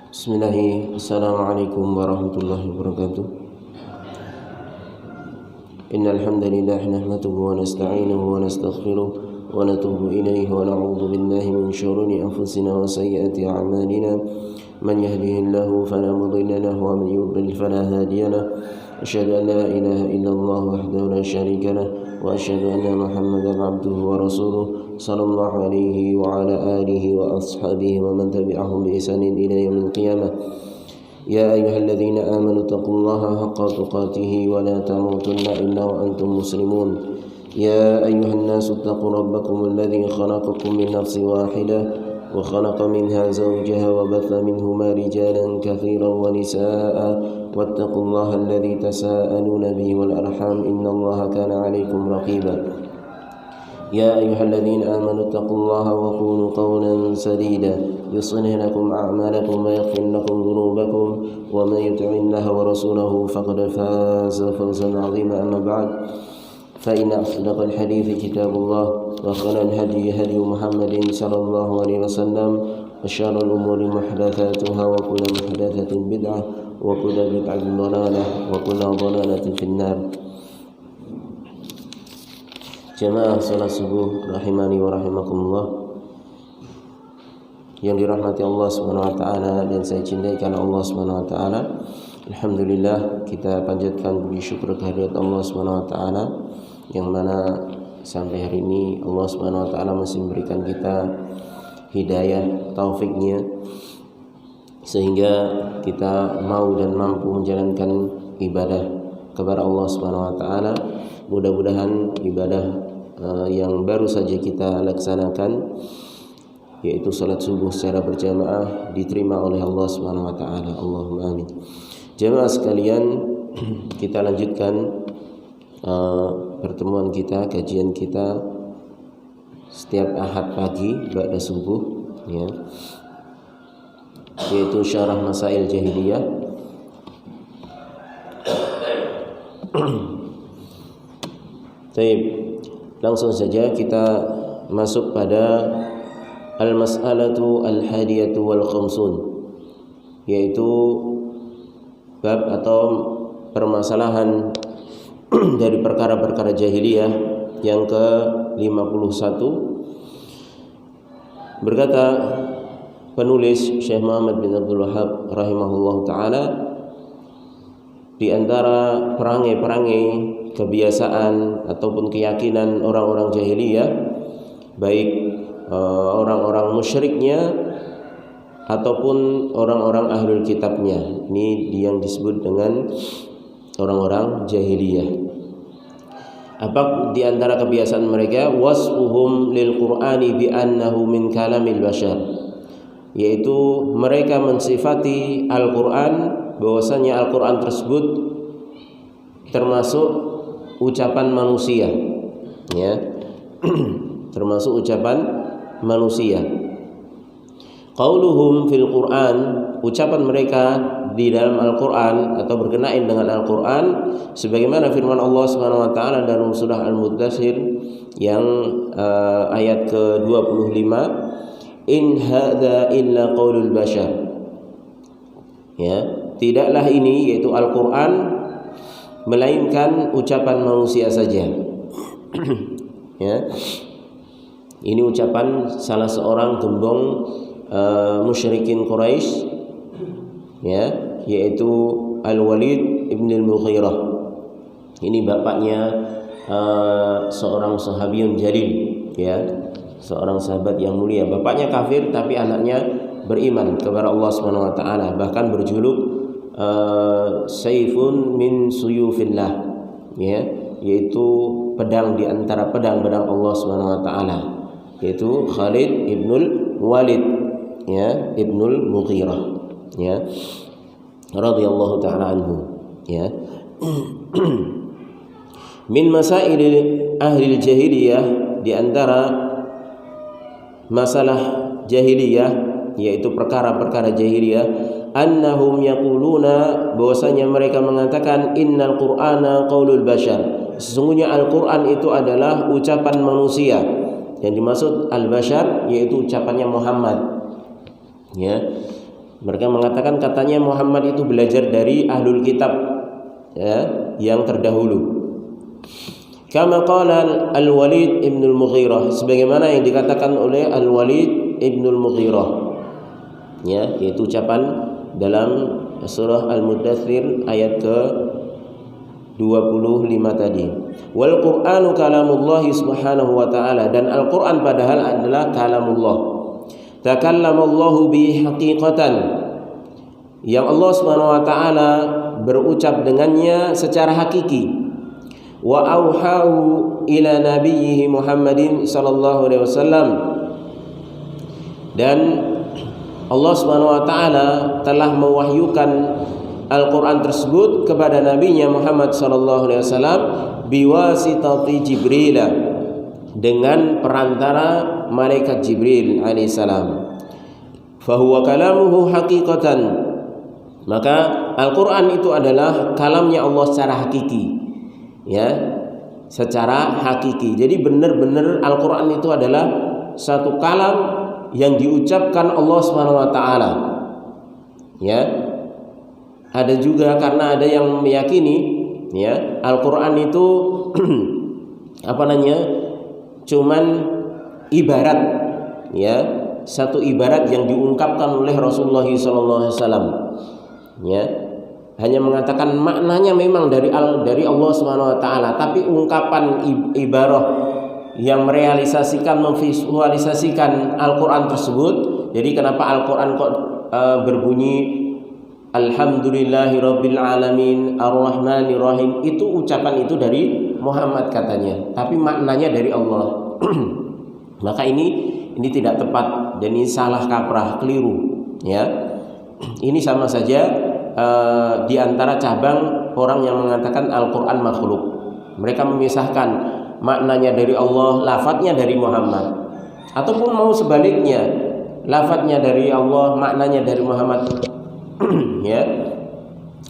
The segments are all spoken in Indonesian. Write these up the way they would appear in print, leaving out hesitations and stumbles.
Bismillahirrahmanirrahim. Assalamualaikum warahmatullahi wabarakatuh. Innal hamdalillah nahmaduhu wa nasta'inuhu wa nastaghfiruh wa natubu ilayhi wa na'udzu billahi min shururi anfusina wa sayyiati a'malina. Man yahdihillahu fala mudilla lahu wa man yudlil fala hadiya lahu. Asyhadu an la ilaha illallah wahdahu la syarika lahu wa asyhadu anna Muhammadan 'abduhu wa rasuluh sallallahu alaihi wa ala alihi wa ashabihi wa man tabi'ahum bi ihsanin ila yaumil qiyamah. Ya ayyuhalladzina amanu taqullaha haqqa tuqatih wa la tamutunna illa wa antum muslimun. Ya ayyuhan nasu taqu rabbakum alladzi khalaqakum min nafsin wahidah wa khalaqa minha zawjaha wa batha minhuma rijalan katsiran wa nisaa'a wattaqullaha alladzi tasaaluna bihi wal arham innallaha kana 'alaykum raqiba. يا أيها الذين آمنوا اتقوا الله وقولوا قولا سديدا يصلح لكم أعمالكم ويغفر لكم ذنوبكم ومن يطع الله ورسوله فقد فاز فوزا عظيما. أما بعد فإن أصدق الحديث كتاب الله وخير الهدي هدي محمد صلى الله عليه وسلم وشر الأمور محدثاتها وكل محدثة بدعة وكل بدعة ضلالة وكل ضلالة في النار. Jamaah salat subuh rahimani wa rahimakumullah, yang dirahmati Allah Subhanahu wa taala dan saya cintai karena Allah Subhanahu wa taala. Alhamdulillah, kita panjatkan puji syukur kehadirat Allah Subhanahu wa taala yang mana sampai hari ini Allah Subhanahu wa taala masih memberikan kita hidayah, taufiknya, sehingga kita mau dan mampu menjalankan ibadah kepada Allah Subhanahu wa taala. Mudah-mudahan ibadah yang baru saja kita laksanakan, yaitu salat subuh secara berjamaah, diterima oleh Allah Subhanahu wa taala. Allahumma amin. Jamaah sekalian, kita lanjutkan pertemuan kita, kajian kita setiap Ahad pagi ba'da subuh, ya, yaitu syarah masail jahiliyah. Baik, langsung saja kita masuk pada al-mas'alatu al-hadiyatu wal khamsun, yaitu bab atau permasalahan dari perkara-perkara jahiliyah yang ke-51. Berkata penulis Syekh Muhammad bin Abdul Wahhab rahimahullahu taala, di antara perangai-perangai kebiasaan ataupun keyakinan orang-orang jahiliyah, baik orang-orang musyriknya ataupun orang-orang ahlul kitabnya, ini yang disebut dengan orang-orang jahiliyah. Apa di antara kebiasaan mereka? Wasfuhum lil Qur'ani bi annahu min kalamil bashar, yaitu mereka mensifati Al-Qur'an bahwasanya Al-Qur'an tersebut termasuk ucapan manusia, ya. Termasuk ucapan manusia. Qauluhum fil Qur'an, ucapan mereka di dalam Al-Qur'an atau berkenaan dengan Al-Qur'an, sebagaimana firman Allah Subhanahu wa taala dalam surah Al-Muddatsir yang ayat ke-25, in hadza illa qaulul bashar. Ya, tidaklah ini, yaitu Al-Qur'an, melainkan ucapan manusia saja. Ya. Ini ucapan salah seorang gembong musyrikin Quraisy, ya, yaitu Al-Walid ibn al-Mughirah. Ini bapaknya seorang sahabiyun jalil, ya, seorang sahabat yang mulia. Bapaknya kafir tapi anaknya beriman kepada Allah Subhanahu wa taala, bahkan berjuluk saifun min suyufillah, ya, yaitu pedang di antara pedang-pedang Allah Subhanahu wa taala, yaitu Khalid ibnul Walid, ya, ibnul Mughirah, ya, radhiyallahu taala anhu, ya. Min masail ahli jahiliyah, di antara masalah jahiliyah, yaitu perkara-perkara jahiliyah, annahum yaquluna, bahwasanya mereka mengatakan innal qur'ana qaulul bashar, sesungguhnya Al-Qur'an itu adalah ucapan manusia. Yang dimaksud al-bashar yaitu ucapannya Muhammad, ya. Mereka mengatakan katanya Muhammad itu belajar dari ahlul kitab, ya, yang terdahulu. Kama qala Al-Walid ibn Al-Mughirah, sebagaimana yang dikatakan oleh Al-Walid ibn Al-Mughirah, ya, yaitu ucapan dalam surah Al-Muddathir ayat ke-25 tadi. Wal Qur'anu kalamullah subhanahu wa ta'ala, dan Al-Qur'an padahal adalah kalamullah. Takallamallahu bi haqiqatan, yang Allah subhanahu wa ta'ala berucap dengannya secara hakiki. Wa auhahu ila nabiyhi Muhammadin sallallahu alaihi wasallam, dan Allah Subhanahu wa taala telah mewahyukan Al-Qur'an tersebut kepada nabinya Muhammad sallallahu alaihi wasallam biwasitati Jibril, dengan perantara malaikat Jibril alaihi salam. Fa huwa kalamuhu haqiqatan, maka Al-Qur'an itu adalah kalamnya Allah secara hakiki, ya, secara hakiki. Jadi benar-benar Al-Qur'an itu adalah satu kalam yang diucapkan Allah Subhanahu wa taala. Ya. Ada juga karena ada yang meyakini, ya, Al-Qur'an itu cuman ibarat, ya, satu ibarat yang diungkapkan oleh Rasulullah SAW, ya. Hanya mengatakan maknanya memang dari Allah Subhanahu wa taala, tapi ungkapan ibarah yang merealisasikan, memvisualisasikan Al-Qur'an tersebut. Jadi kenapa Al-Qur'an kok berbunyi Alhamdulillahirabbil alamin arrahmanir rahim, itu ucapan itu dari Muhammad katanya, tapi maknanya dari Allah. Maka ini tidak tepat dan ini salah kaprah, keliru, ya. Ini sama saja di antara cabang orang yang mengatakan Al-Qur'an makhluk. Mereka memisahkan maknanya dari Allah, lafadznya dari Muhammad, ataupun mau sebaliknya, lafadznya dari Allah, maknanya dari Muhammad. Ya,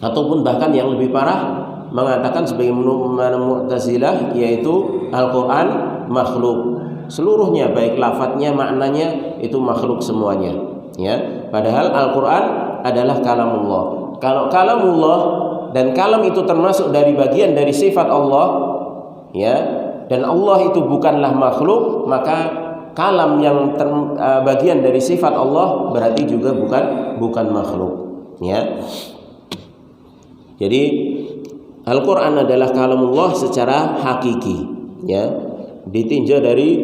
ataupun bahkan yang lebih parah mengatakan sebagaimana Mu'tazilah, yaitu Al-Qur'an makhluk seluruhnya, baik lafadznya, maknanya itu makhluk semuanya, ya. Padahal Al-Qur'an adalah kalamullah. Kalau kalamullah dan kalam itu termasuk dari bagian dari sifat Allah, ya, dan Allah itu bukanlah makhluk, maka kalam yang bagian dari sifat Allah berarti juga bukan makhluk, ya. Jadi Al-Qur'an adalah kalamullah secara hakiki, ya. Ditinjau dari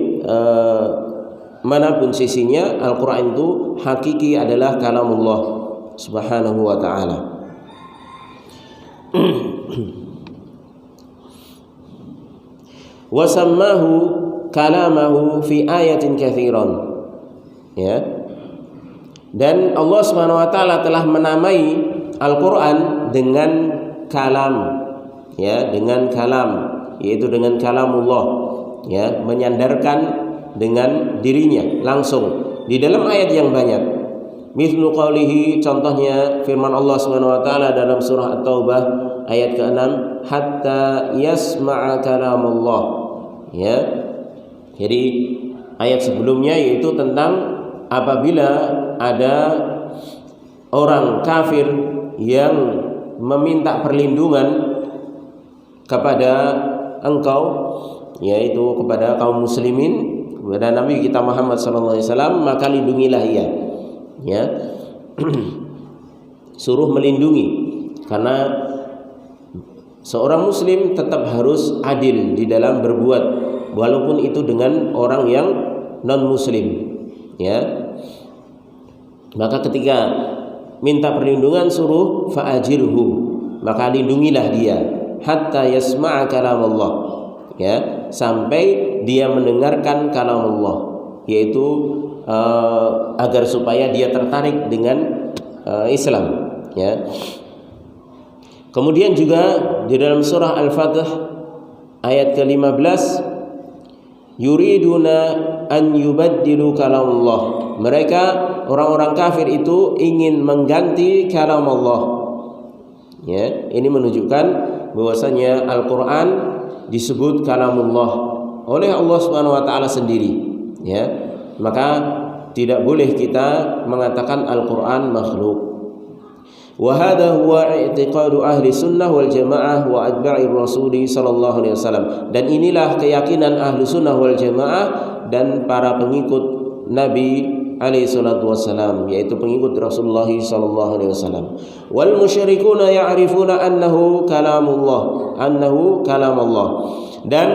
manapun sisinya, Al-Qur'an itu hakiki adalah kalamullah subhanahu wa ta'ala. Wa sammahu kalamahu fi ayatin katsiran, ya. Dan Allah Subhanahu wa taala telah menamai Al-Qur'an dengan kalam, ya, dengan kalam, yaitu dengan kalamullah, ya, menyandarkan dengan dirinya langsung di dalam ayat yang banyak. Mithlu qawlihi, contohnya firman Allah Subhanahu wa taala dalam surah At-Taubah ayat ke-6, hatta yasma'a kalamullah, ya. Jadi ayat sebelumnya yaitu tentang apabila ada orang kafir yang meminta perlindungan kepada engkau, yaitu kepada kaum muslimin, kepada Nabi kita Muhammad SAW, maka lindungilah ia, ya. Suruh melindungi, karena seorang muslim tetap harus adil di dalam berbuat, walaupun itu dengan orang yang non muslim, ya. Maka ketika minta perlindungan suruh fa'ajirhu, maka lindungilah dia hatta yasma'a kalamullah, ya, sampai dia mendengarkan kalamullah, yaitu agar supaya dia tertarik dengan Islam, ya. Kemudian juga di dalam surah Al-Fatih ayat ke-15, yuriduna an yubaddilu kalamullah, mereka orang-orang kafir itu ingin mengganti kalam Allah, ya. Ini menunjukkan bahwasanya Al-Qur'an disebut kalamullah oleh Allah Subhanahu wa taala sendiri, ya. Maka tidak boleh kita mengatakan Al-Quran makhluk. Wa hadha huwa i'tiqadu ahli sunnah wal jamaah wa atba'ir rasuli sallallahu alaihi wasallam. Dan inilah keyakinan ahli sunnah wal jamaah dan para pengikut Nabi alaihi salatu wassalam, yaitu pengikut Rasulullah sallallahu alaihi wasallam. Wal musyrikuna ya'rifuna annahu kalamullah, dan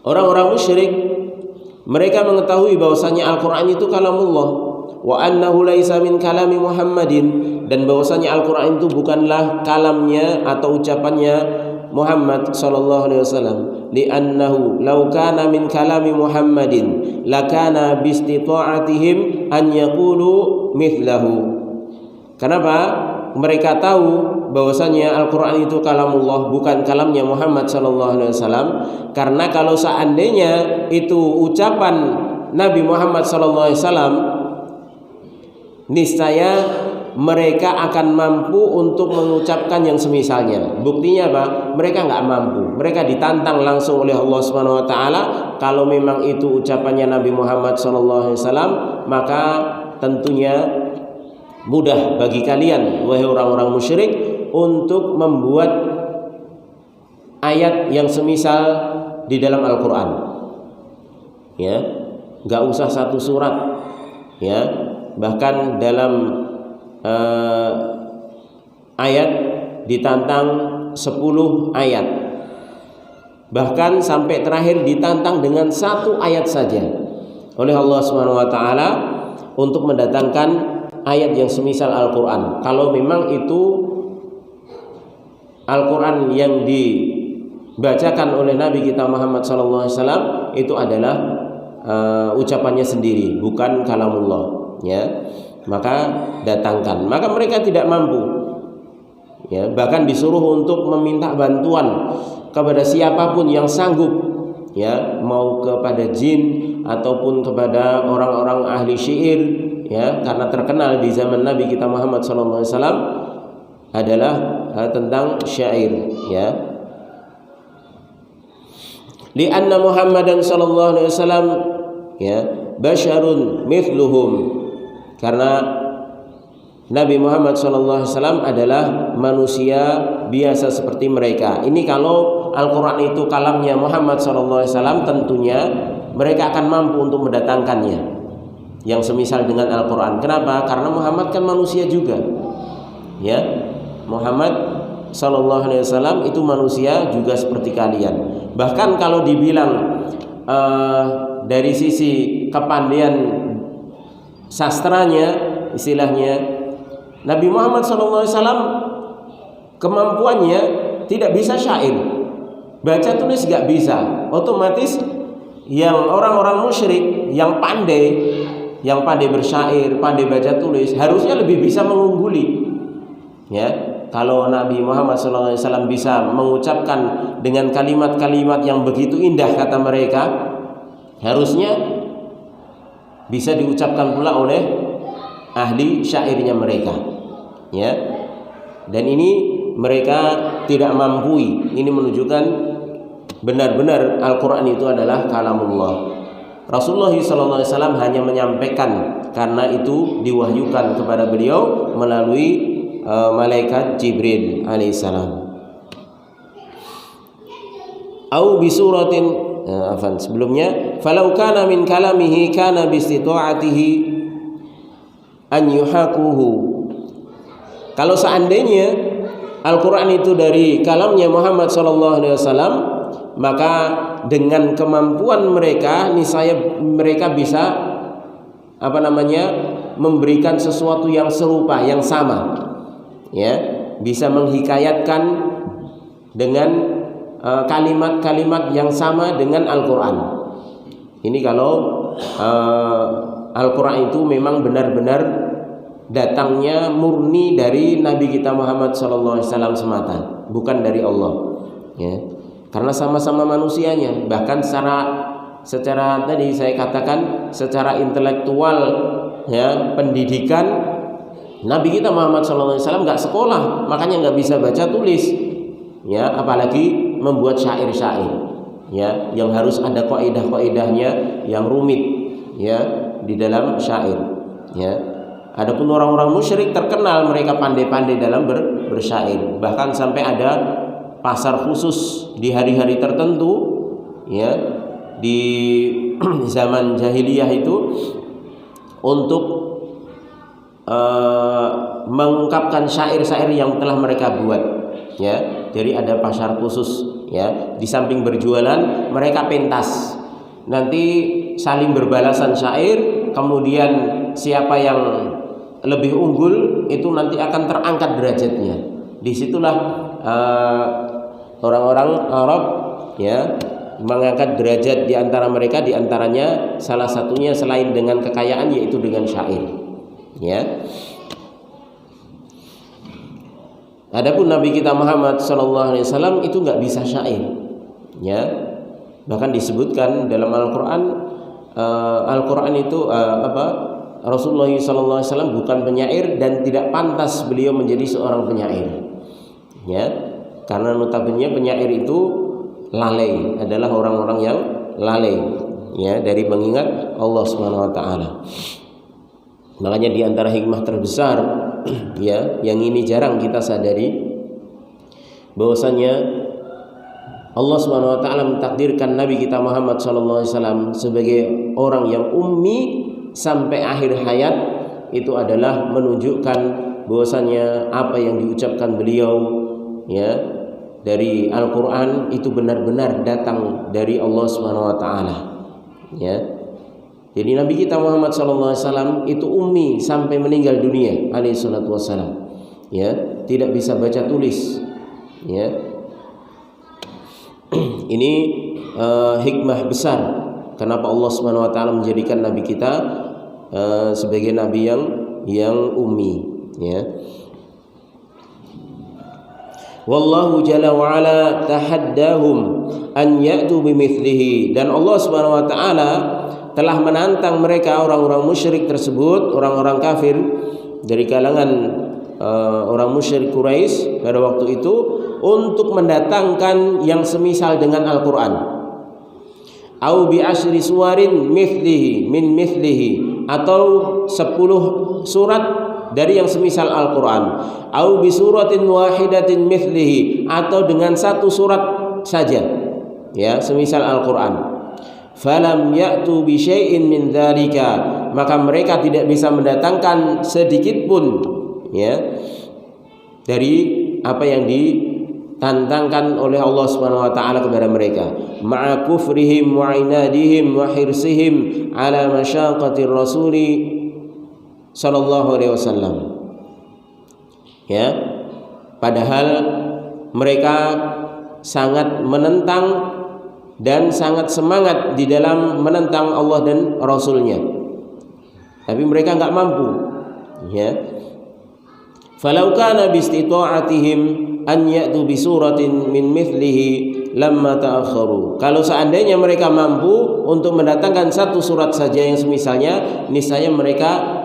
orang-orang musyrik mereka mengetahui bahwasanya Al-Qur'an itu kalamullah, wa annahu laisa min kalami Muhammadin, dan bahwasanya Al-Qur'an itu bukanlah kalamnya atau ucapannya Muhammad sallallahu alaihi wasallam. Li'annahu law kana min kalami Muhammadin lakana bistita'atihim an yaqulu mithlahu. Kenapa? Mereka tahu bahwasanya Al-Qur'an itu kalamullah, bukan kalamnya Muhammad sallallahu alaihi wasallam. Karena kalau seandainya itu ucapan Nabi Muhammad sallallahu alaihi wasallam, niscaya mereka akan mampu untuk mengucapkan yang semisalnya. Buktinya apa? Mereka nggak mampu. Mereka ditantang langsung oleh Allah Subhanahu wa taala. Kalau memang itu ucapannya Nabi Muhammad sallallahu alaihi wasallam, maka tentunya mudah bagi kalian wahai orang-orang musyrik untuk membuat ayat yang semisal di dalam Al-Qur'an. Ya, nggak usah satu surat. Ya, bahkan dalam ayat ditantang 10 ayat, bahkan sampai terakhir ditantang dengan 1 ayat saja oleh Allah Subhanahu wa taala untuk mendatangkan ayat yang semisal Al-Qur'an. Kalau memang itu Al-Qur'an yang dibacakan oleh Nabi kita Muhammad sallallahu alaihi wasallam itu adalah ucapannya sendiri, bukan kalamullah, ya. Maka datangkan. Maka mereka tidak mampu, ya, bahkan disuruh untuk meminta bantuan kepada siapapun yang sanggup, ya, mau kepada jin ataupun kepada orang-orang ahli syair, ya, karena terkenal di zaman Nabi kita Muhammad sallallahu alaihi wasallam adalah tentang syair, ya. Li'anna Muhammadan sallallahu alaihi wasallam, ya, basyarun mithluhum, karena Nabi Muhammad SAW adalah manusia biasa seperti mereka. Ini kalau Al-Quran itu kalamnya Muhammad SAW, tentunya mereka akan mampu untuk mendatangkannya yang semisal dengan Al-Quran. Kenapa? Karena Muhammad kan manusia juga, ya. Muhammad SAW itu manusia juga seperti kalian. Bahkan kalau dibilang dari sisi kepandaian sastranya, istilahnya, Nabi Muhammad SAW kemampuannya tidak bisa syair, baca tulis gak bisa. Otomatis yang orang-orang musyrik yang pandai bersyair, pandai baca tulis, harusnya lebih bisa mengungguli, ya. Kalau Nabi Muhammad SAW bisa mengucapkan dengan kalimat-kalimat yang begitu indah, kata mereka, harusnya bisa diucapkan pula oleh ahli syairnya mereka, ya. Dan ini mereka tidak mampu. Ini menunjukkan benar-benar Al-Quran itu adalah kalamullah. Rasulullah SAW hanya menyampaikan karena itu diwahyukan kepada beliau melalui malaikat Jibril alaihissalam. Au bisuratin, sebelumnya, falau kana min kalamihi kana bistita'atihi an yuhaquhu. Kalau seandainya Al-Quran itu dari kalamnya Muhammad SAW, maka dengan kemampuan mereka niscaya mereka bisa memberikan sesuatu yang serupa, yang sama, ya, bisa menghikayatkan dengan kalimat-kalimat yang sama dengan Al-Quran. Ini kalau Al-Quran itu memang benar-benar datangnya murni dari Nabi kita Muhammad SAW semata, bukan dari Allah, ya. Karena sama-sama manusianya, bahkan secara tadi saya katakan secara intelektual, ya, pendidikan, Nabi kita Muhammad SAW nggak sekolah, makanya nggak bisa baca tulis, ya, apalagi membuat syair-syair, ya, yang harus ada kaidah-kaidahnya yang rumit, ya, di dalam syair, ya. Adapun orang-orang musyrik terkenal mereka pandai-pandai dalam bersyair, bahkan sampai ada pasar khusus di hari-hari tertentu, ya, di zaman jahiliyah itu untuk mengungkapkan syair-syair yang telah mereka buat, ya. Jadi ada pasar khusus, ya. Di samping berjualan mereka pentas, nanti saling berbalasan syair, kemudian siapa yang lebih unggul itu nanti akan terangkat derajatnya. Disitulah orang-orang Arab, ya, mengangkat derajat di antara mereka, di antaranya salah satunya selain dengan kekayaan yaitu dengan syair, ya. Adapun Nabi kita Muhammad SAW itu nggak bisa syair, ya. Bahkan disebutkan dalam Al-Quran, itu Rasulullah SAW bukan penyair dan tidak pantas beliau menjadi seorang penyair, ya. Karena notabene penyair itu lalai, adalah orang-orang yang lalai, ya, dari mengingat Allah Subhanahu wa taala. Makanya di antara hikmah terbesar, ya, yang ini jarang kita sadari, bahwasanya Allah Subhanahu wa taala mentakdirkan Nabi kita Muhammad sallallahu alaihi wasallam sebagai orang yang ummi sampai akhir hayat. Itu adalah menunjukkan bahwasanya apa yang diucapkan beliau, ya, dari Al-Qur'an itu benar-benar datang dari Allah Subhanahu wa taala, ya. Jadi Nabi kita Muhammad SAW itu ummi sampai meninggal dunia alaihi salatu wassalam, ya, tidak bisa baca tulis, ya. Ini hikmah besar kenapa Allah Subhanahu wa taala menjadikan Nabi kita sebagai nabi yang ummi, ya. Wallahu jalla wa ala tahaddahum an ya'tu bimithlihi, dan Allah Subhanahu wa taala telah menantang mereka, orang-orang musyrik tersebut, orang-orang kafir dari kalangan orang musyrik Quraisy pada waktu itu, untuk mendatangkan yang semisal dengan Al-Qur'an. Au bi asyri suwarin mithlihi min mithlihi, atau 10 surat dari yang semisal Al-Qur'an. Au bi suratin wahidatin mithlihi, atau dengan 1 surat saja, ya, semisal Al-Qur'an. Falam ya'tu bi syai'in min dzalika, maka mereka tidak bisa mendatangkan sedikit pun, ya, dari apa yang ditantangkan oleh Allah Subhanahu wa taala kepada mereka. Ma'a kufrihim wa inadihim wa hirsihim ala masyaqatir rasuli sallallahu alaihi wasallam, ya. Padahal mereka sangat menentang dan sangat semangat di dalam menentang Allah dan Rasulnya, tapi mereka nggak mampu, ya. Falau kana bi istita'atihim an ya'tu bi suratin min mithlihi lamma ta'akharu, kalau seandainya mereka mampu untuk mendatangkan 1 surat saja yang semisalnya, niscaya mereka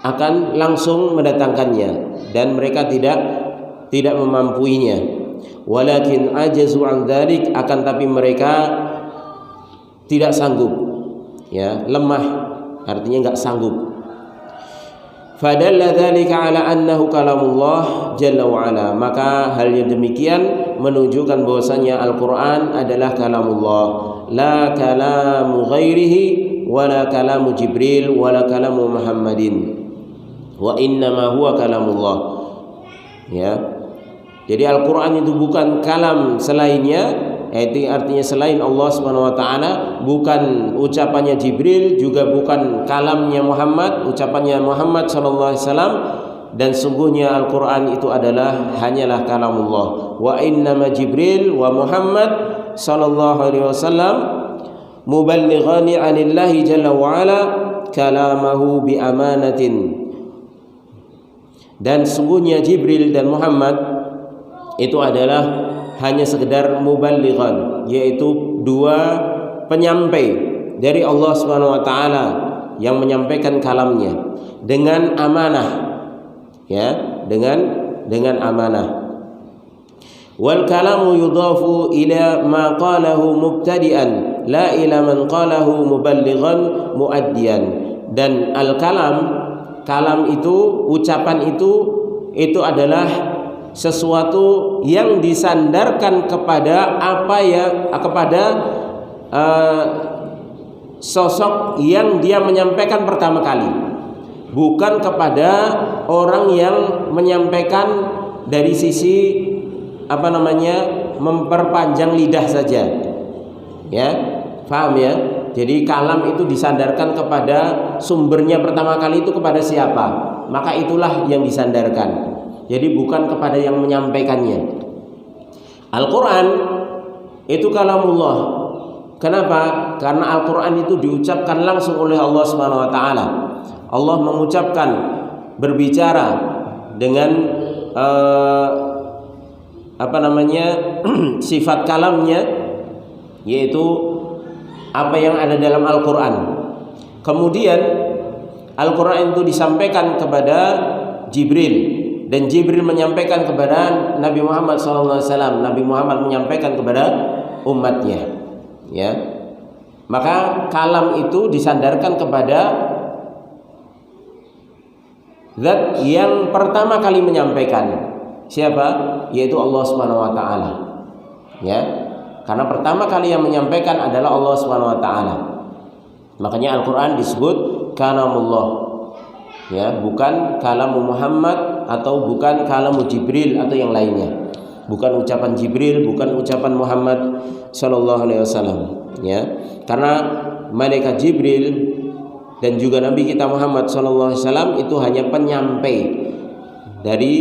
akan langsung mendatangkannya, dan mereka tidak memampuinya. Walakin ajazu an dzalik, akan tapi mereka tidak sanggup, ya, lemah, artinya enggak sanggup. Fadalla dzalika ala annahu kalamullah jalla wa ala, maka hal yang demikian menunjukkan bahwasanya Al-Qur'an adalah kalamullah, la kalamu ghairihi wala kalamu Jibril wala kalamu Muhammadin, wa innama huwa kalamullah, ya. Jadi Al-Quran itu bukan kalam selainnya, yaitu artinya selain Allah Subhanahu wa taala, bukan ucapannya Jibril, juga bukan kalamnya Muhammad, ucapannya Muhammad sallallahu alaihi wasallam, dan sungguhnya Al-Quran itu adalah hanyalah kalamullah. Wa innama Jibril wa Muhammad sallallahu alaihi wasallam muballighani 'anillahi jalla wa ala kalamahu bi amanatin, dan sungguhnya Jibril dan Muhammad itu adalah hanya sekedar muballighan, yaitu 2 penyampai dari Allah Subhanahu wa taala yang menyampaikan kalamnya dengan amanah, ya, dengan amanah. Wal kalamu yudafu ila ma qalahu mubtadi'an la ila man qalahu muballighan muaddiyan, Dan kalam itu, ucapan itu adalah sesuatu yang disandarkan kepada sosok yang dia menyampaikan pertama kali, bukan kepada orang yang menyampaikan dari sisi memperpanjang lidah saja. Ya, paham ya? Jadi kalam itu disandarkan kepada sumbernya pertama kali itu kepada siapa, maka itulah yang disandarkan. Jadi bukan kepada yang menyampaikannya. Al-Quran itu kalamullah. Kenapa? Karena Al-Quran itu diucapkan langsung oleh Allah Subhanahu Wa Taala. Allah mengucapkan, berbicara dengan sifat kalamnya, yaitu apa yang ada dalam Al-Quran. Kemudian Al-Quran itu disampaikan kepada Jibril, dan Jibril menyampaikan kepada Nabi Muhammad SAW. Nabi Muhammad menyampaikan kepada umatnya. Ya, maka kalam itu disandarkan kepada zat yang pertama kali menyampaikan. Siapa? Yaitu Allah Subhanahu Wa Taala. Ya, karena pertama kali yang menyampaikan adalah Allah Subhanahu Wa Taala. Makanya Al-Quran disebut kalamullah. Ya, bukan kalamu Muhammad atau bukan kalamu Jibril atau yang lainnya. Bukan ucapan Jibril, bukan ucapan Muhammad sallallahu alaihi wasallam. Ya, karena malaikat Jibril dan juga Nabi kita Muhammad sallallahu alaihi wasallam itu hanya penyampai dari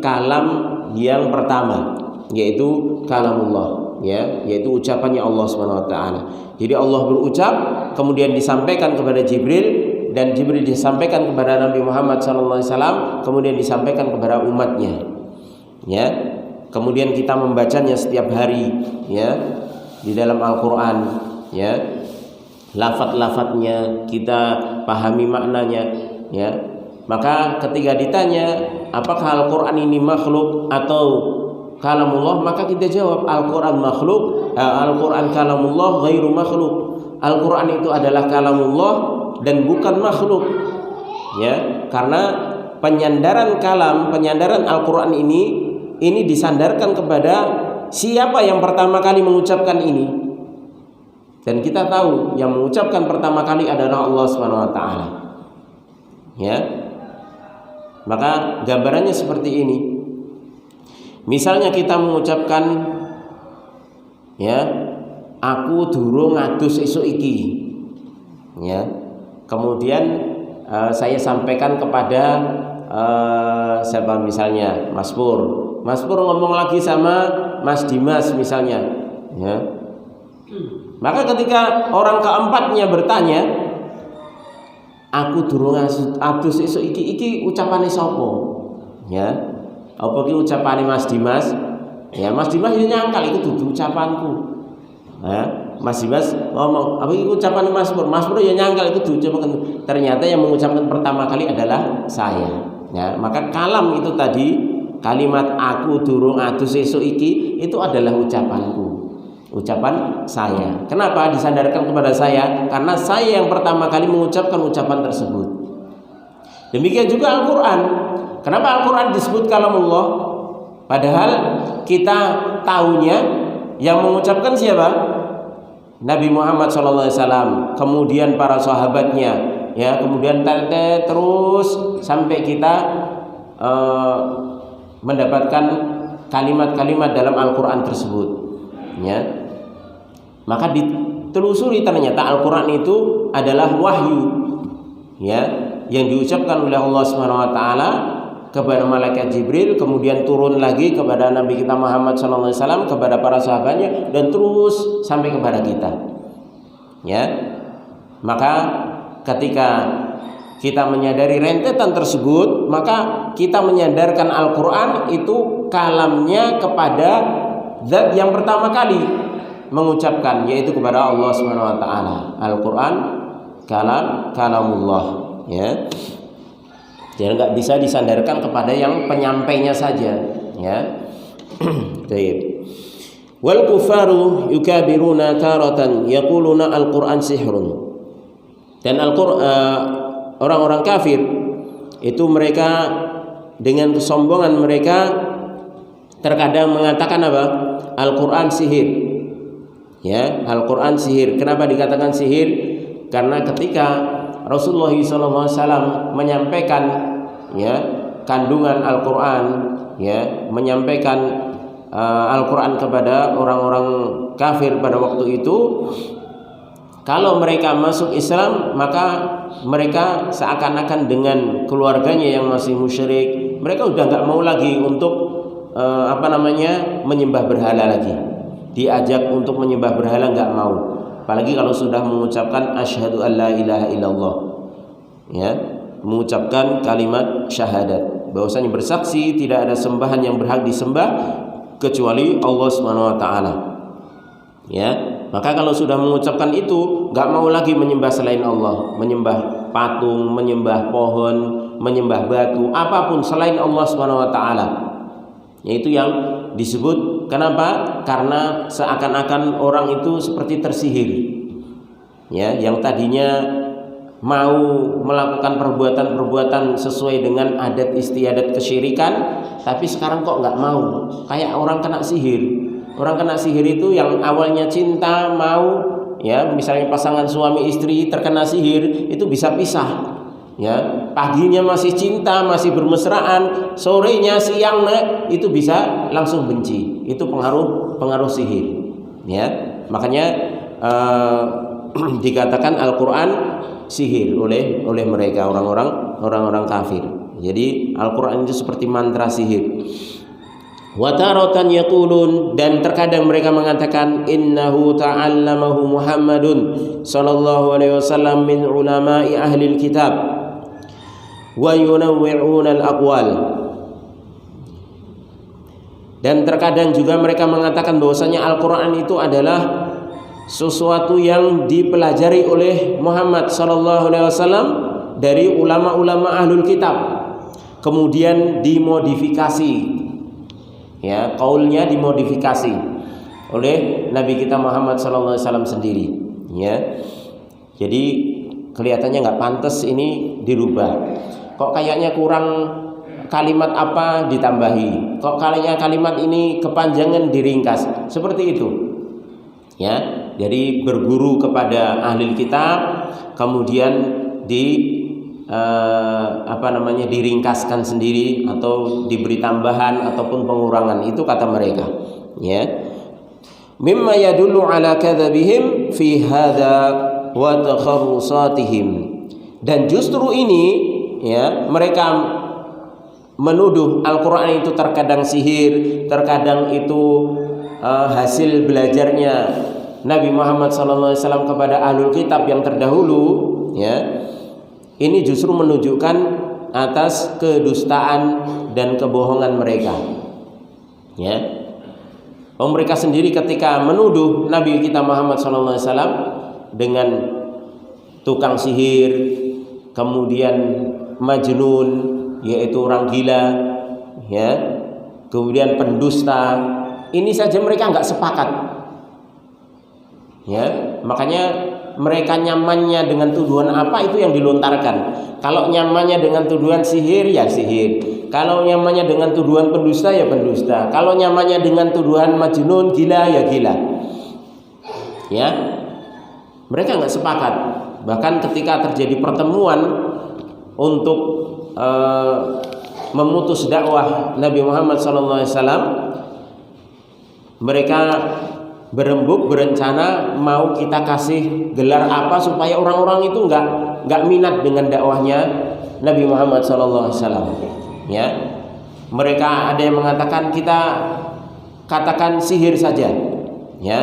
kalam yang pertama, yaitu kalamullah, ya, yaitu ucapannya Allah Subhanahu wa taala. Jadi Allah berucap, kemudian disampaikan kepada Jibril, dan Jibril disampaikan kepada Nabi Muhammad SAW, kemudian disampaikan kepada umatnya. Ya, kemudian kita membacanya setiap hari, ya, di dalam Al-Quran, ya, lafaz-lafaznya kita pahami maknanya, ya. Maka ketika ditanya apakah Al-Quran ini makhluk atau kalamullah, maka kita jawab Al-Quran makhluk, Al-Quran kalamullah ghairu makhluk. Al-Quran itu adalah kalamullah dan bukan makhluk, ya, karena penyandaran kalam, penyandaran Al-Quran ini disandarkan kepada siapa yang pertama kali mengucapkan ini, dan kita tahu yang mengucapkan pertama kali adalah Allah Subhanahu Wa Taala. Ya, maka gambarannya seperti ini. Misalnya kita mengucapkan, ya, aku durung ngadus esuk iki, ya. Kemudian saya sampaikan kepada siapa, misalnya Mas Pur. Mas Pur ngomong lagi sama Mas Dimas misalnya, ya. Maka ketika orang keempatnya bertanya, aku durung adus esuk iki ucapane sapa? Ya. Apa ki ucapane Mas Dimas? Ya, Mas Dimas yo nyangkal itu dudu ucapanku. Ya. Mas Dimas ngomong, apa itu ucapan Mas Pur? Mas Pur ya nyangkal itu diucapkan. Ternyata yang mengucapkan pertama kali adalah saya. Ya, maka kalam itu tadi, kalimat aku durung adus esuk iki, itu adalah ucapanku, ucapan saya. Kenapa disandarkan kepada saya? Karena saya yang pertama kali mengucapkan ucapan tersebut. Demikian juga Al-Quran. Kenapa Al-Quran disebut kalamullah? Padahal kita tahunya yang mengucapkan siapa? Nabi Muhammad SAW, kemudian para sahabatnya, ya, kemudian terus sampai kita mendapatkan kalimat-kalimat dalam Al-Quran tersebut, ya. Maka ditelusuri ternyata Al-Quran itu adalah wahyu, ya, yang diucapkan oleh Allah Subhanahu Wa Taala kepada malaikat Jibril, kemudian turun lagi kepada Nabi kita Muhammad SAW, kepada para sahabatnya, dan terus sampai kepada kita. Ya, maka ketika kita menyadari rentetan tersebut, maka kita menyadarkan Al-Quran itu kalamnya kepada zat yang pertama kali mengucapkan, yaitu kepada Allah Subhanahu Wa Taala. Al-Quran kalamullah, ya. Jadi nggak bisa disandarkan kepada yang penyampainya saja, ya. Baik. Wal kufaru yukabiruna taratan yaquluna al-Qur'an sihrun. Dan orang-orang kafir itu mereka dengan kesombongan mereka terkadang mengatakan apa? Al-Qur'an sihir. Ya, Al-Qur'an sihir. Kenapa dikatakan sihir? Karena ketika Rasulullah SAW menyampaikan ya kandungan Al-Qur'an, ya, menyampaikan Al-Quran kepada orang-orang kafir pada waktu itu, kalau mereka masuk Islam maka mereka seakan-akan dengan keluarganya yang masih musyrik, mereka udah nggak mau lagi untuk menyembah berhala lagi. Diajak untuk menyembah berhala nggak mau, apalagi kalau sudah mengucapkan asyhadu an la ilaha illallah, ya, mengucapkan kalimat syahadat bahwasanya bersaksi tidak ada sembahan yang berhak disembah kecuali Allah Subhanahu wa taala. Ya, maka kalau sudah mengucapkan itu, enggak mau lagi menyembah selain Allah, menyembah patung, menyembah pohon, menyembah batu, apapun selain Allah Subhanahu wa taala. Yaitu yang disebut, kenapa? Karena seakan-akan orang itu seperti tersihir. Ya, yang tadinya mau melakukan perbuatan-perbuatan sesuai dengan adat istiadat kesyirikan, tapi sekarang kok nggak mau, kayak orang kena sihir. Orang kena sihir itu yang awalnya cinta, mau, ya, misalnya pasangan suami istri terkena sihir itu bisa pisah, ya, paginya masih cinta, masih bermesraan, sorenya siangnya itu bisa langsung benci. Itu pengaruh sihir, ya. Makanya dikatakan Al-Quran sihir oleh mereka orang-orang kafir. Jadi Al-Quran itu seperti mantra sihir. Wa taratan yaqulun, dan terkadang mereka mengatakan innahu ta'allamahu Muhammadun sallallahu alaihi wasallam min ulama'i ahli kitab wa yunawwi'una al-aqwal. Dan terkadang juga mereka mengatakan bahwasanya Al-Quran itu adalah sesuatu yang dipelajari oleh Muhammad sallallahu alaihi wasallam dari ulama-ulama ahlul kitab, kemudian dimodifikasi, ya, qaulnya dimodifikasi oleh Nabi kita Muhammad sallallahu alaihi wasallam sendiri, ya. Jadi kelihatannya nggak pantas ini dirubah. Kok kayaknya kurang kalimat apa ditambahi. Kok kayaknya kalimat ini kepanjangan diringkas. Seperti itu. Ya. Jadi berguru kepada ahli kitab, kemudian diringkaskan sendiri atau diberi tambahan ataupun pengurangan, itu kata mereka, ya. Mimma yadullu ala kadzabihim fi hadza wa takharrusatihim. Dan justru ini, ya, mereka menuduh Al-Qur'an itu terkadang sihir, terkadang itu hasil belajarnya Nabi Muhammad SAW kepada ahlul kitab yang terdahulu, ya. Ini justru menunjukkan atas kedustaan dan kebohongan mereka, ya. Mereka sendiri ketika menuduh Nabi kita Muhammad SAW dengan tukang sihir, kemudian majnun, yaitu orang gila, ya, kemudian pendusta, ini saja mereka nggak sepakat. Ya, makanya mereka nyamannya dengan tuduhan apa itu yang dilontarkan. Kalau nyamannya dengan tuduhan sihir, ya sihir. Kalau nyamannya dengan tuduhan pendusta, ya pendusta. Kalau nyamannya dengan tuduhan majnun, gila, ya gila. Ya, mereka nggak sepakat. Bahkan ketika terjadi pertemuan untuk memutus dakwah Nabi Muhammad SAW, mereka berembuk berencana mau kita kasih gelar apa supaya orang-orang itu nggak minat dengan dakwahnya Nabi Muhammad SAW, ya. Mereka ada yang mengatakan kita katakan sihir saja, ya.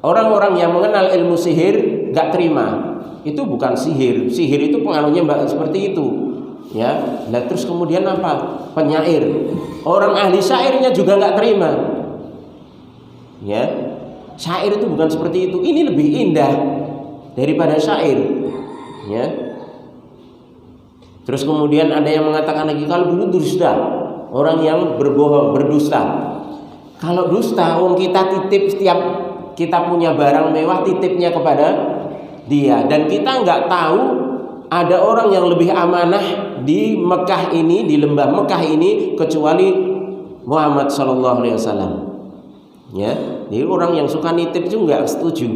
Orang-orang yang mengenal ilmu sihir nggak terima, itu bukan sihir. Sihir itu pengaruhnya seperti itu, ya. Nah, terus kemudian apa? Penyair. Orang ahli syairnya juga nggak terima, ya. Syair itu bukan seperti itu. Ini lebih indah daripada syair, ya. Terus kemudian ada yang mengatakan lagi kalau dulu dusta, orang yang berbohong, berdusta. Kalau dusta, kita titip, setiap kita punya barang mewah, titipnya kepada dia, dan kita nggak tahu ada orang yang lebih amanah di Mekah ini, di lembah Mekah ini, kecuali Muhammad Sallallahu Alaihi Wasallam. Ya, jadi orang yang suka nitip juga nggak setuju,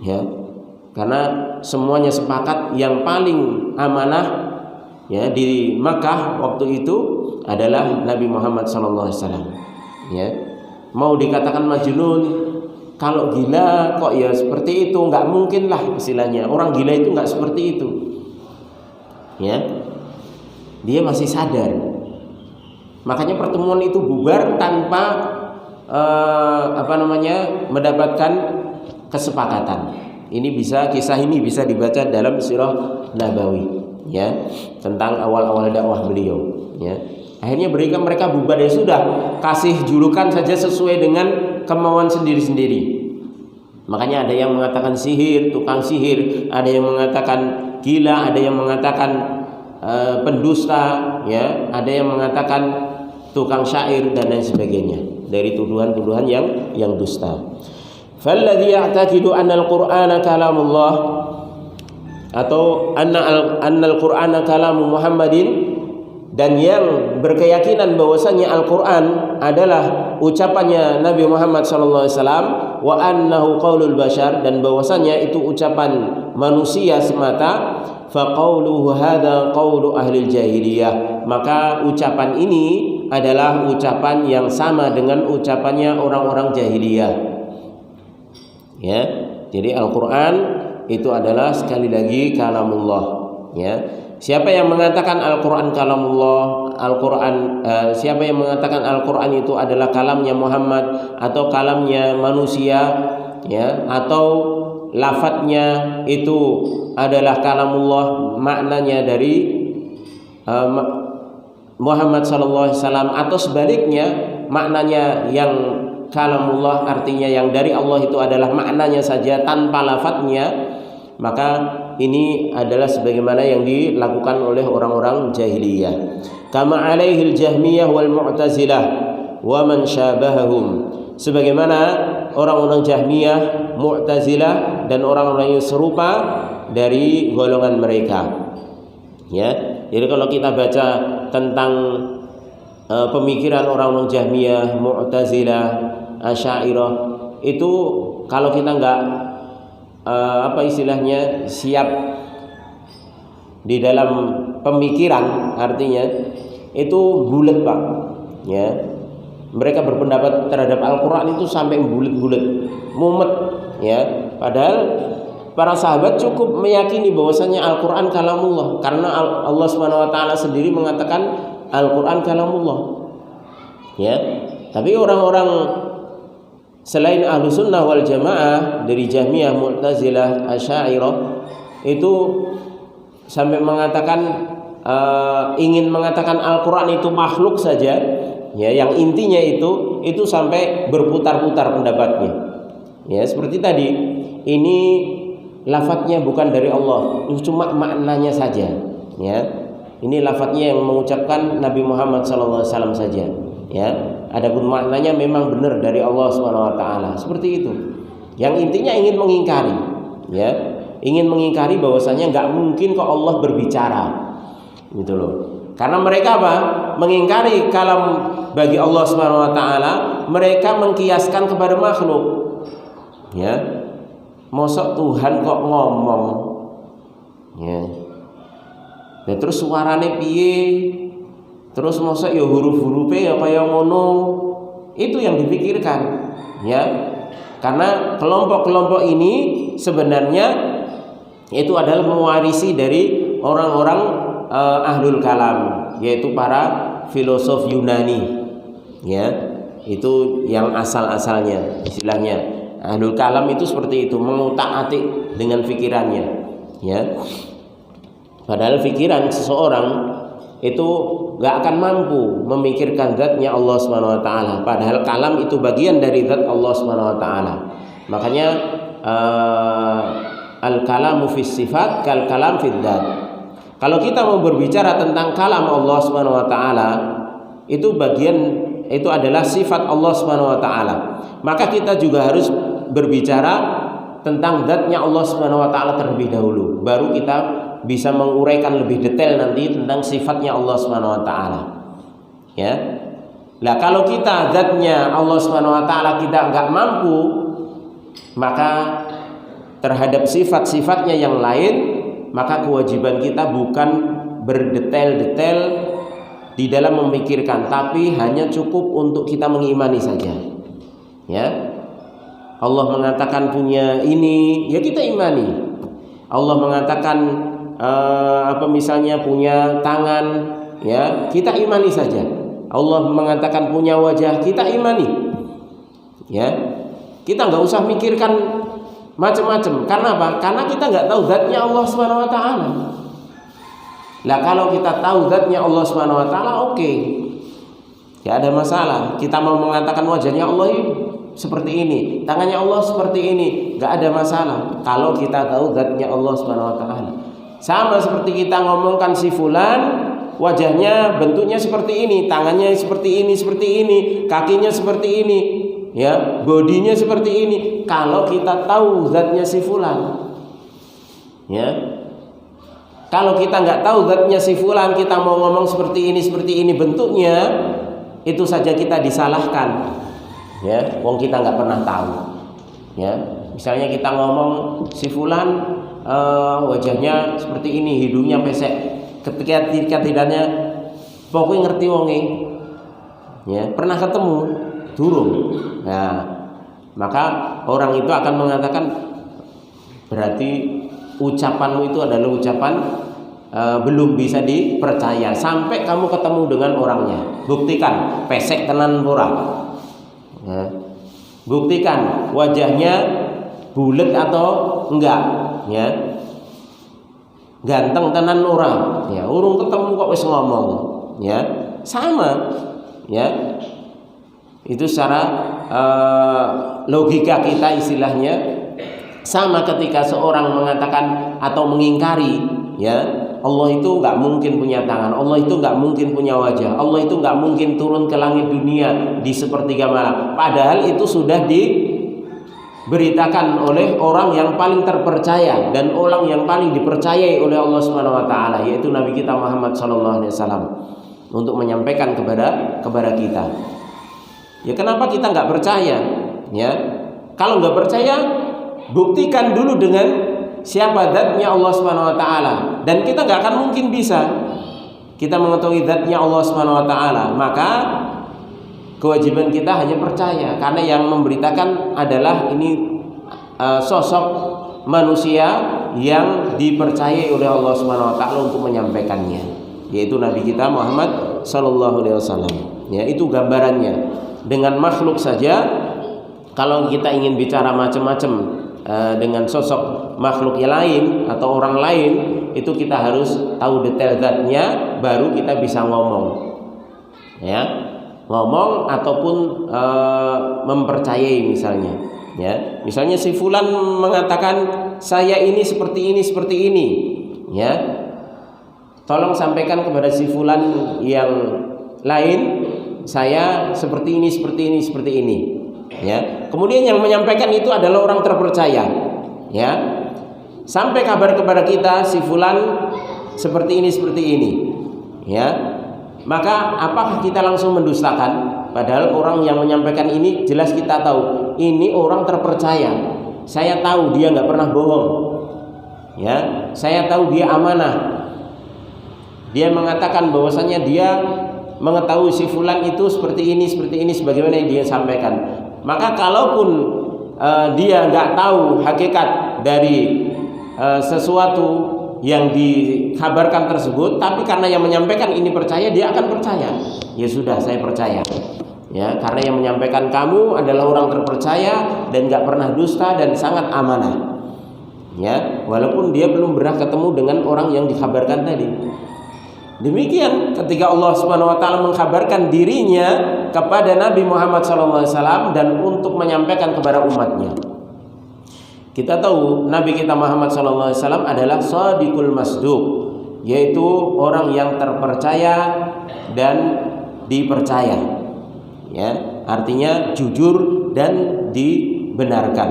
ya, karena semuanya sepakat yang paling amanah ya di Mekah waktu itu adalah Nabi Muhammad Sallallahu Alaihi Wasallam. Ya, mau dikatakan majnun, kalau gila kok ya seperti itu, nggak mungkin lah istilahnya. Orang gila itu nggak seperti itu. Ya, dia masih sadar. Makanya pertemuan itu bubar tanpa mendapatkan kesepakatan. Kisah ini bisa dibaca dalam Sirah Nabawi, ya, tentang awal-awal dakwah beliau. Ya, akhirnya mereka bubar, ya sudah, kasih julukan saja sesuai dengan kemauan sendiri-sendiri. Makanya ada yang mengatakan sihir, tukang sihir, ada yang mengatakan gila, ada yang mengatakan pendusta, ya, ada yang mengatakan tukang syair dan lain sebagainya, dari tuduhan-tuduhan yang dusta. Falladhi ya'taqidu anna al-Qur'ana kalamullah, atau anna al-Qur'ana kalamu Muhammadin, dan yang berkeyakinan bahwasanya Al-Qur'an adalah ucapannya Nabi Muhammad sallallahu alaihi wasallam, wa annahu qaulul bashar, dan bahwasanya itu ucapan manusia semata, fa qauluhu hadza qaulu ahli jahiliyah, maka ucapan ini adalah ucapan yang sama dengan ucapannya orang-orang jahiliyah. Ya, jadi Al-Qur'an itu adalah sekali lagi kalamullah, ya. Siapa yang mengatakan Al-Qur'an kalamullah, siapa yang mengatakan Al-Qur'an itu adalah kalamnya Muhammad atau kalamnya manusia, ya, atau lafadznya itu adalah kalamullah, maknanya dari Muhammad sallallahu alaihi wasallam, atau sebaliknya maknanya yang kalamullah artinya yang dari Allah itu adalah maknanya saja tanpa lafadznya, maka ini adalah sebagaimana yang dilakukan oleh orang-orang jahiliyah. Kama alaihil jahmiyah wal mu'tazilah wa man syabahahum, sebagaimana orang-orang jahmiyah, mu'tazilah, dan orang-orang yang serupa dari golongan mereka. Ya, jadi kalau kita baca tentang pemikiran orang-orang jahmiyah, mu'tazilah, asy'ariyah, itu kalau kita nggak siap di dalam pemikiran, artinya itu bulat, Pak. Ya, mereka berpendapat terhadap Al-Qur'an itu sampai bulat-bulat, mumet, ya. Padahal para sahabat cukup meyakini bahwasanya Al-Qur'an kalamullah, karena Allah Subhanahu wa taala sendiri mengatakan Al-Qur'an kalamullah. Ya. Tapi orang-orang selain Ahlussunnah wal Jamaah dari Jahmiyah, Mu'tazilah, Asy'ariyah itu sampai mengatakan ingin mengatakan Al-Qur'an itu makhluk saja, ya, yang intinya itu sampai berputar-putar pendapatnya. Ya, seperti tadi, ini lafadznya bukan dari Allah, cuma maknanya saja, ya. Ini lafadznya yang mengucapkan Nabi Muhammad SAW saja, ya. Adapun maknanya memang benar dari Allah Subhanahu wa taala. Seperti itu. Yang intinya ingin mengingkari, ya. Ingin mengingkari bahwasanya enggak mungkin kok Allah berbicara. Gitu loh. Karena mereka apa? Mengingkari kalam bagi Allah Subhanahu wa taala, mereka mengkiaskan kepada makhluk. Ya. Mosok Tuhan kok ngomong. Ya. Dan terus suarane piye? Terus mosok ya huruf-hurufnya ya kaya ngono. Itu yang dipikirkan, ya. Karena kelompok-kelompok ini sebenarnya itu adalah mewarisi dari orang-orang ahlul kalam, yaitu para filosof Yunani, ya. Itu yang asal-asalnya istilahnya. Ahlul kalam itu seperti itu, mengutak-atik dengan pikirannya, ya. Padahal pikiran seseorang itu gak akan mampu memikirkan zatnya Allah Subhanahu wa taala. Padahal kalam itu bagian dari zat Allah Subhanahu wa taala. Makanya al-kalamu fis sifat kal kalam fid dzat. Kalau kita mau berbicara tentang kalam Allah Subhanahu wa taala, itu adalah sifat Allah Subhanahu wa taala. Maka kita juga harus berbicara tentang zatnya Allah Subhanahu wa taala terlebih dahulu, baru kita bisa menguraikan lebih detail nanti tentang sifatnya Allah Subhanahu wa taala. Ya. Nah, kalau kita zatnya Allah Subhanahu wa taala kita enggak mampu, maka terhadap sifat-sifatnya yang lain, maka kewajiban kita bukan berdetail-detail di dalam memikirkan, tapi hanya cukup untuk kita mengimani saja. Ya. Allah mengatakan punya ini, ya kita imani. Allah mengatakan misalnya punya tangan, ya kita imani saja. Allah mengatakan punya wajah, kita imani. Ya, kita nggak usah mikirkan macam-macam. Karena apa? Karena kita nggak tahu zatnya Allah Subhanahu Wa Taala. Lah kalau kita tahu zatnya Allah Subhanahu Wa Taala, oke, ya ada masalah. Kita mau mengatakan wajahnya Allah seperti ini, tangannya Allah seperti ini, nggak ada masalah. Kalau kita tahu zatnya Allah Subhanahu Wa Taala. Sama seperti kita ngomongkan si fulan, wajahnya bentuknya seperti ini, tangannya seperti ini, kakinya seperti ini, ya, bodinya seperti ini. Kalau kita tahu zatnya si fulan, ya, kalau kita nggak tahu zatnya si fulan, kita mau ngomong seperti ini bentuknya, itu saja kita disalahkan, ya, wong kita nggak pernah tahu, ya. Misalnya kita ngomong si fulan wajahnya seperti ini, hidungnya pesek. Ketika tidaknya pokoknya ngerti wonge, ya pernah ketemu durung. Nah, maka orang itu akan mengatakan berarti ucapanmu itu adalah ucapan belum bisa dipercaya sampai kamu ketemu dengan orangnya. Buktikan pesek tenan ora. Ya. Buktikan wajahnya bulat atau enggak, ya. Ganteng tenan orang, ya urung ketemu kok wis ngomong, ya sama, ya itu secara logika kita istilahnya sama ketika seorang mengatakan atau mengingkari, ya Allah itu nggak mungkin punya tangan, Allah itu nggak mungkin punya wajah, Allah itu nggak mungkin turun ke langit dunia di sepertiga malam, padahal itu sudah diberitakan oleh orang yang paling terpercaya dan orang yang paling dipercayai oleh Allah Subhanahu wa taala, yaitu Nabi kita Muhammad sallallahu alaihi wasallam, untuk menyampaikan kepada kita. Ya kenapa kita nggak percaya? Ya, kalau nggak percaya, buktikan dulu dengan siapa zatnya Allah Subhanahu wa taala, dan kita nggak akan mungkin bisa kita mengetahui zatnya Allah Subhanahu wa taala. Maka kewajiban kita hanya percaya, karena yang memberitakan adalah ini sosok manusia yang dipercayai oleh Allah Subhanahu wa taala untuk menyampaikannya, yaitu Nabi kita Muhammad sallallahu alaihi wasallam. Ya, itu gambarannya. Dengan makhluk saja, kalau kita ingin bicara macam-macam dengan sosok makhluk yang lain atau orang lain, itu kita harus tahu detail zatnya, baru kita bisa ngomong. Ya. Ngomong ataupun mempercayai misalnya, ya misalnya si fulan mengatakan saya ini seperti ini, ya tolong sampaikan kepada si fulan yang lain saya seperti ini, ya kemudian yang menyampaikan itu adalah orang terpercaya, ya sampai kabar kepada kita si fulan seperti ini, ya. Maka apakah kita langsung mendustakan? Padahal orang yang menyampaikan ini jelas kita tahu ini orang terpercaya. Saya tahu dia nggak pernah bohong. Ya, saya tahu dia amanah. Dia mengatakan bahwasanya dia mengetahui si fulan itu seperti ini sebagaimana yang dia sampaikan. Maka kalaupun dia nggak tahu hakikat dari sesuatu yang dikabarkan tersebut, tapi karena yang menyampaikan ini percaya, dia akan percaya. Ya sudah, saya percaya. Ya, karena yang menyampaikan kamu adalah orang terpercaya dan nggak pernah dusta dan sangat amanah. Ya, walaupun dia belum pernah ketemu dengan orang yang dikabarkan tadi. Demikian ketika Allah Subhanahu wa taala mengkabarkan dirinya kepada Nabi Muhammad SAW dan untuk menyampaikan kepada umatnya. Kita tahu Nabi kita Muhammad SAW adalah shadiqul masduq, yaitu orang yang terpercaya dan dipercaya. Ya, artinya jujur dan dibenarkan.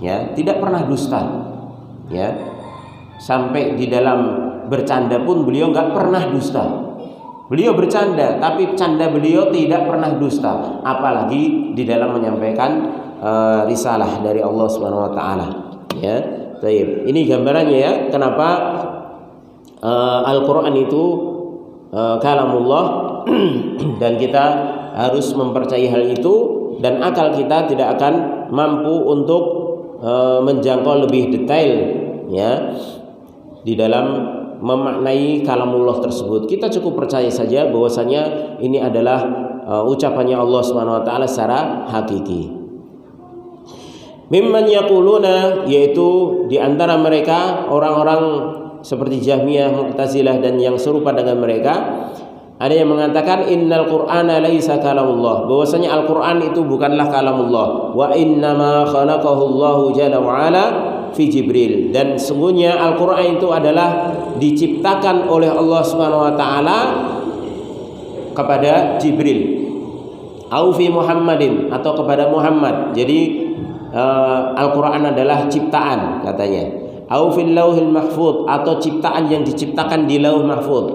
ya, tidak pernah dusta, ya. Sampai di dalam bercanda pun beliau nggak pernah dusta. Beliau bercanda, tapi canda beliau tidak pernah dusta, apalagi di dalam menyampaikan risalah dari Allah Subhanahu wa taala, ya. Baik, ini gambarannya ya, kenapa Al-Qur'an itu kalamullah dan kita harus mempercayai hal itu, dan akal kita tidak akan mampu untuk menjangkau lebih detail, ya, di dalam memaknai kalamullah tersebut. Kita cukup percaya saja bahwasanya ini adalah ucapannya Allah Subhanahu wa taala secara hakiki. Mimman yaquluna, yaitu di antara mereka orang-orang seperti Jahmiyah, Mu'tazilah dan yang serupa dengan mereka, ada yang mengatakan innal Qur'ana laisa kalamullah, bahwasanya Al-Qur'an itu bukanlah kalamullah, wa innama khalaqahu Allahu jalla wa ala fi Jibril, dan sungguhnya Al-Qur'an itu adalah diciptakan oleh Allah Subhanahu wa taala kepada Jibril, au fi Muhammadin, atau kepada Muhammad. Jadi Al-Qur'an adalah ciptaan katanya, au fil lauhil mahfuz, atau ciptaan yang diciptakan di lauh mahfuz,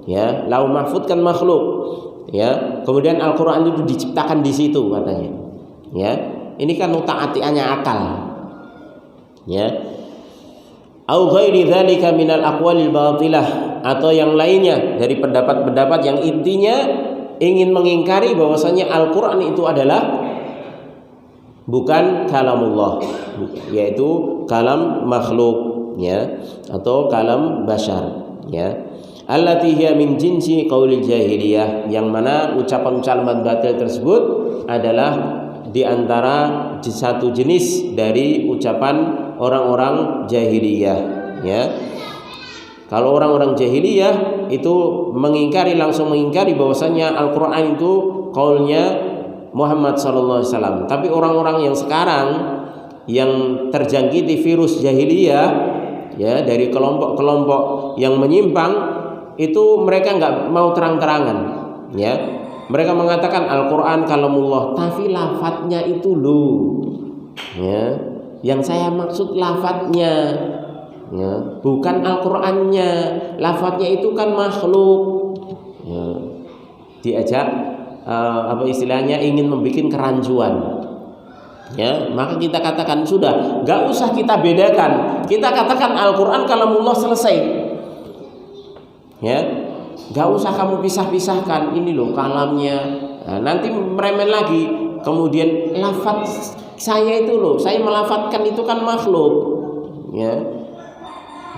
ya. Lauh mahfuz kan makhluk, ya. Kemudian Al-Qur'an itu diciptakan di situ katanya, ya. Ini kan utak-atiknya akal, ya. Au ghairi dzalika minal aqwalil batilah, atau yang lainnya dari pendapat-pendapat yang intinya ingin mengingkari bahwasanya Al-Qur'an itu adalah bukan kalamullah, yaitu kalam makhluk, ya, atau kalam bashar, ya. Allati hiya min jinsi qaulil jahiliyah, yang mana ucapan-ucapan batil tersebut adalah di antara satu jenis dari ucapan orang-orang jahiliyah, ya. Kalau orang-orang jahiliyah itu langsung mengingkari bahwasanya Al-Qur'an itu qaulnya Muhammad sallallahu alaihi wasallam. Tapi orang-orang yang sekarang yang terjangkiti virus jahiliyah, ya, dari kelompok-kelompok yang menyimpang, itu mereka nggak mau terang-terangan, ya. Mereka mengatakan Al-Qur'an kalamullah, tapi lafadznya itu loh, ya. Yang saya maksud lafadznya, ya, bukan Al-Qur'annya. Lafadznya itu kan makhluk, ya. Diajak apa istilahnya, ingin membuat kerancuan, ya. Maka kita katakan sudah, nggak usah kita bedakan, kita katakan Al-Qur'an kalamullah, selesai, ya. Nggak usah kamu pisah-pisahkan, ini loh kalamnya. Nah, nanti meremen lagi, kemudian lafaz saya itu loh, saya melafatkan itu kan makhluk, ya.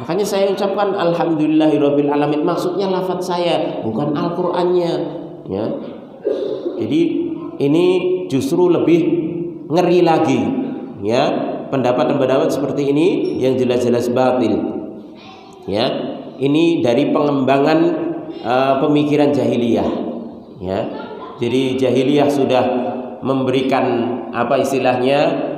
Makanya saya ucapkan alhamdulillahirabbil alamin, maksudnya lafaz saya, bukan Al-Qur'annya, ya. Jadi ini justru lebih ngeri lagi, ya, pendapat-pendapat seperti ini yang jelas-jelas batil, ya. Ini dari pengembangan pemikiran jahiliyah, ya. Jadi jahiliyah sudah memberikan apa istilahnya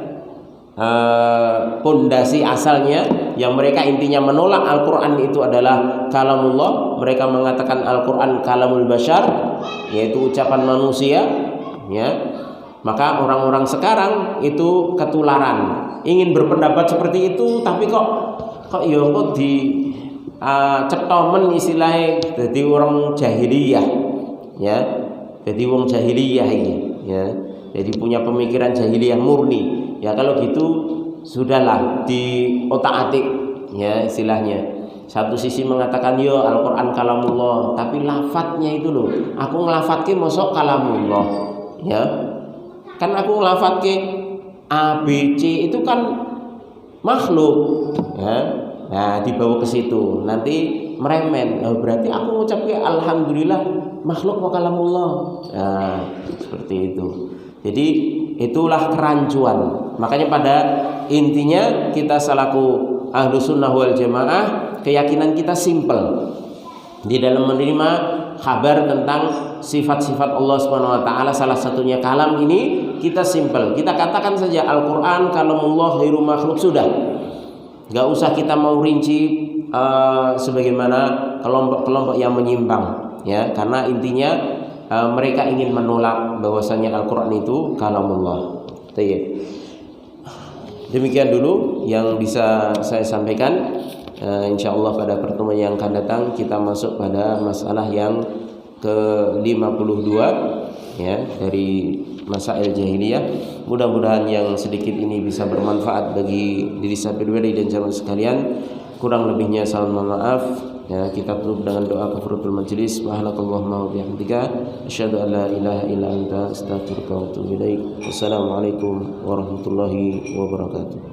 pondasi asalnya, yang mereka intinya menolak Al-Qur'an itu adalah kalamullah. Mereka mengatakan Al-Qur'an kalamul bashar, yaitu ucapan manusia, ya. Maka orang-orang sekarang itu ketularan, ingin berpendapat seperti itu, tapi kok di cetomen istilahnya jadi orang jahiliyah, ya. Jadi wong jahiliyah ini, ya. Jadi punya pemikiran jahiliyah murni. Ya kalau gitu sudahlah, di otak-atik, ya, istilahnya. Satu sisi mengatakan yo Al-Qur'an kalamullah, tapi lafadznya itu loh, aku ngelafatke mosok kalamullah, ya. Kan aku ngelafatke A B C itu kan makhluk, ya. Nah, dibawa ke situ, nanti meremen. Oh, berarti aku ngucapke alhamdulillah makhluk wa kalamullah. Nah, seperti itu. Jadi itulah kerancuan. Makanya pada intinya kita selaku Ahlus Sunnah wal Jamaah, keyakinan kita simpel di dalam menerima kabar tentang sifat-sifat Allah Subhanahu wa taala, salah satunya kalam ini, kita simpel. Kita katakan saja Al-Qur'an kalamullah ghairu makhluk, sudah. Enggak usah kita mau rinci sebagaimana kelompok-kelompok yang menyimpang, ya, karena intinya mereka ingin menolak bahwasanya Al-Qur'an itu kalamullah. Baik. Demikian dulu yang bisa saya sampaikan. Insyaallah pada pertemuan yang akan datang kita masuk pada masalah yang ke-52 ya dari masail jahiliyah. Mudah-mudahan yang sedikit ini bisa bermanfaat bagi diri saya pribadi dan jamaah sekalian. Kurang lebihnya saya mohon maaf. Ya, kita tutup dengan doa kafaratul majelis. Subhanakallahumma wa bihamdika asyhadu an la ilaha illa anta astaghfiruka wa atubu ilaik. Wassalamualaikum warahmatullahi wabarakatuh.